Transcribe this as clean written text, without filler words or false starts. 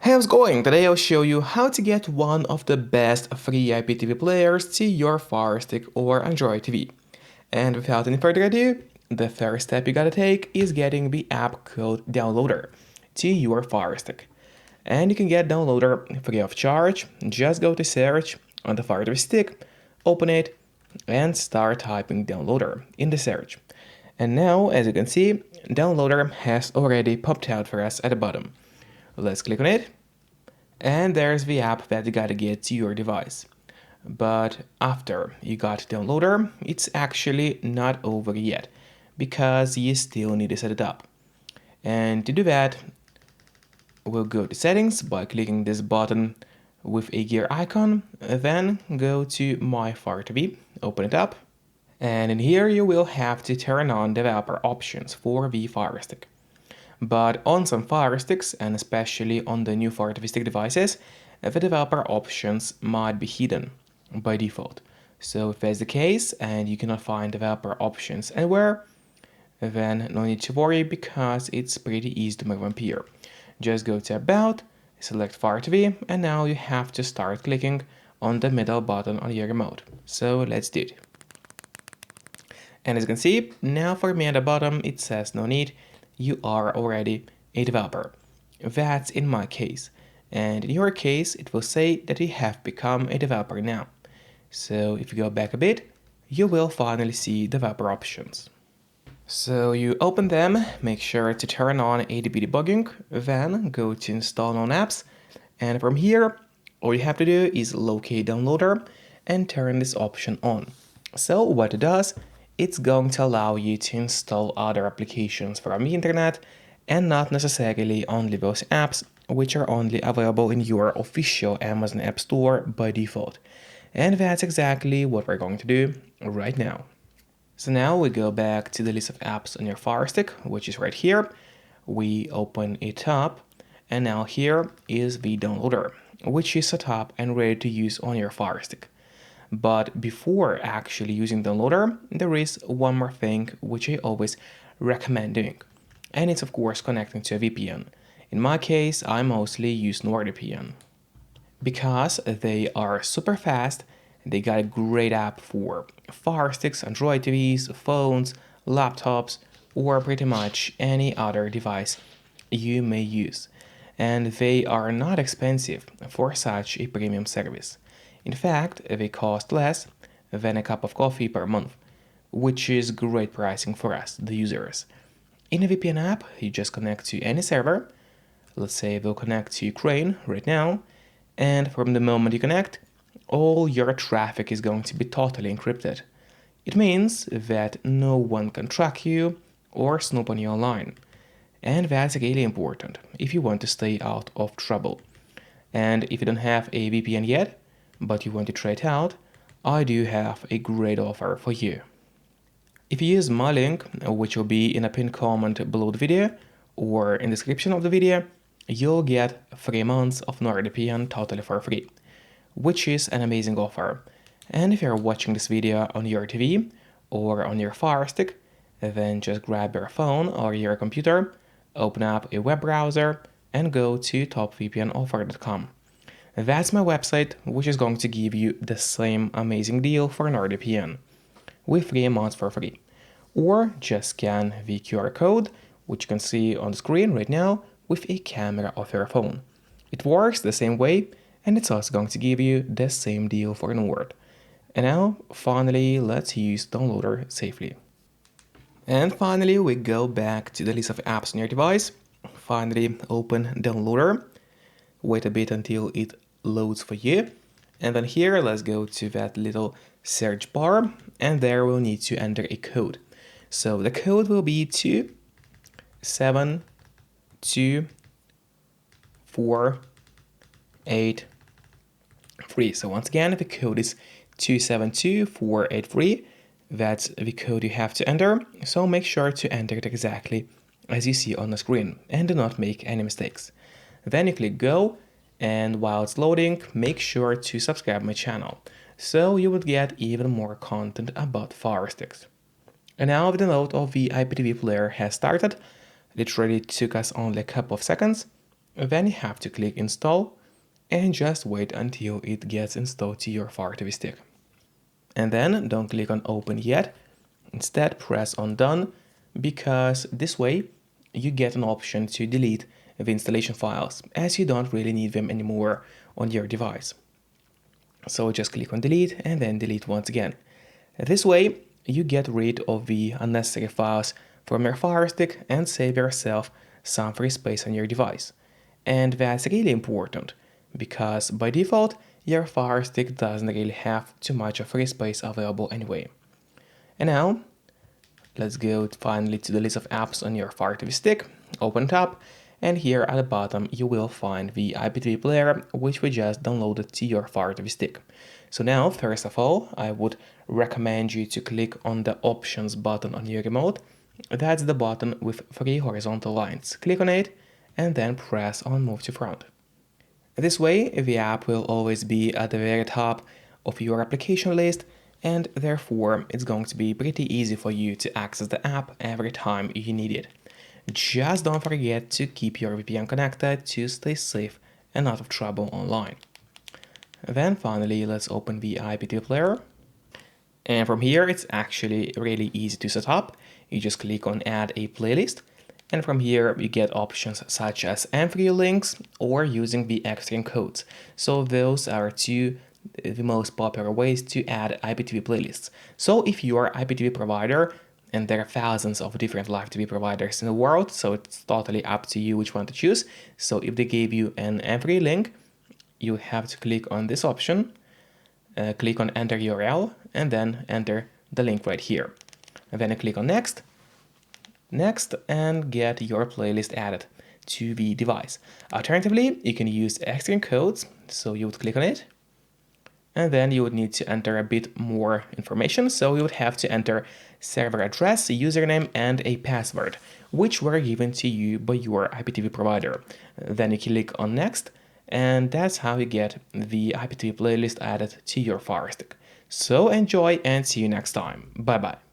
How's it going? Today I'll show you how to get one of the best free IPTV players to your Firestick or Android TV. And without any further ado, the first step you gotta take is getting the app called Downloader to your Firestick. And you can get Downloader free of charge. Just go to search on the Firestick, open it, and start typing Downloader in the search. And now, as you can see, Downloader has already popped out for us at the bottom. Let's click on it. And there's the app that you gotta get to your device. But after you got Downloader, it's actually not over yet, because you still need to set it up. And to do that, we'll go to settings by clicking this button with a gear icon, then go to My Fire TV, open it up, and in here you will have to turn on developer options for the Firestick. But on some Firesticks, and especially on the new Fire TV Stick devices, the developer options might be hidden by default. So if that's the case and you cannot find developer options anywhere, then no need to worry because it's pretty easy to move them here. Just go to About, select Fire TV, and now you have to start clicking on the middle button on your remote. So let's do it. And as you can see, now for me at the bottom it says no need. You are already a developer. That's in my case. And in your case, it will say that you have become a developer now. So if you go back a bit, you will finally see developer options. So you open them, make sure to turn on ADB debugging, then go to install known apps. And from here, all you have to do is locate Downloader and turn this option on. So what it does, it's going to allow you to install other applications from the internet and not necessarily only those apps which are only available in your official Amazon App Store by default. And that's exactly what we're going to do right now. So now we go back to the list of apps on your Firestick, which is right here. We open it up, and now here is the Downloader, which is set up and ready to use on your Firestick. But before actually using Downloader, there is one more thing which I always recommend doing. And it's of course connecting to a VPN. In my case, I mostly use NordVPN because they are super fast. They got a great app for Firesticks, Android TVs, phones, laptops, or pretty much any other device you may use. And they are not expensive for such a premium service. In fact, they cost less than a cup of coffee per month, which is great pricing for us, the users. In a VPN app, you just connect to any server. Let's say we'll connect to Ukraine right now, and from the moment you connect, all your traffic is going to be totally encrypted. It means that no one can track you or snoop on you online. And that's really important if you want to stay out of trouble. And if you don't have a VPN yet, but you want to try it out, I do have a great offer for you. If you use my link, which will be in a pinned comment below the video or in the description of the video, you'll get 3 months of NordVPN totally for free, which is an amazing offer. And if you're watching this video on your TV or on your Firestick, then just grab your phone or your computer, open up a web browser, and go to topvpnoffer.com. That's my website, which is going to give you the same amazing deal for NordVPN, with 3 months for free. Or just scan the QR code, which you can see on the screen right now, with a camera of your phone. It works the same way, and it's also going to give you the same deal for Nord. And now, finally, let's use Downloader safely. And finally, we go back to the list of apps on your device. Finally, open Downloader. Wait a bit until it loads for you, and then here let's go to that little search bar, and there we'll need to enter a code. So the code will be 272483. So once again, the code is 272483. That's the code you have to enter, so make sure to enter it exactly as you see on the screen and do not make any mistakes. Then you click go, and while it's loading, make sure to subscribe my channel, so you would get even more content about Firesticks. And now the download of the IPTV player has started. Literally took us only a couple of seconds. Then you have to click install and just wait until it gets installed to your Fire TV stick. And then don't click on open yet. Instead, press on done, because this way you get an option to delete the installation files, as you don't really need them anymore on your device. So just click on delete and then delete once again. This way you get rid of the unnecessary files from your Firestick and save yourself some free space on your device. And that's really important, because by default your Firestick doesn't really have too much of free space available anyway. And now let's go finally to the list of apps on your Fire TV stick, open it up, and here at the bottom you will find the IPTV player, which we just downloaded to your Fire TV stick. So now, first of all, I would recommend you to click on the options button on your remote. That's the button with 3 horizontal lines. Click on it and then press on move to front. This way the app will always be at the very top of your application list, and therefore it's going to be pretty easy for you to access the app every time you need it. Just don't forget to keep your VPN connected to stay safe and out of trouble online. Then finally, let's open the IPTV player. And from here, it's actually really easy to set up. You just click on add a playlist. And from here, you get options such as M3 links or using the extreme codes. So those are the most popular ways to add IPTV playlists. So if you are an IPTV provider, and there are thousands of different live TV providers in the world, so it's totally up to you which one to choose. So if they gave you an M3 link, you have to click on this option, click on enter URL, and then enter the link right here. And then you click on next, and get your playlist added to the device. Alternatively, you can use extreme codes, so you would click on it, and then you would need to enter a bit more information, so you would have to enter server address, username, and a password, which were given to you by your IPTV provider. Then you click on next, and that's how you get the IPTV playlist added to your Firestick. So enjoy and see you next time. Bye bye.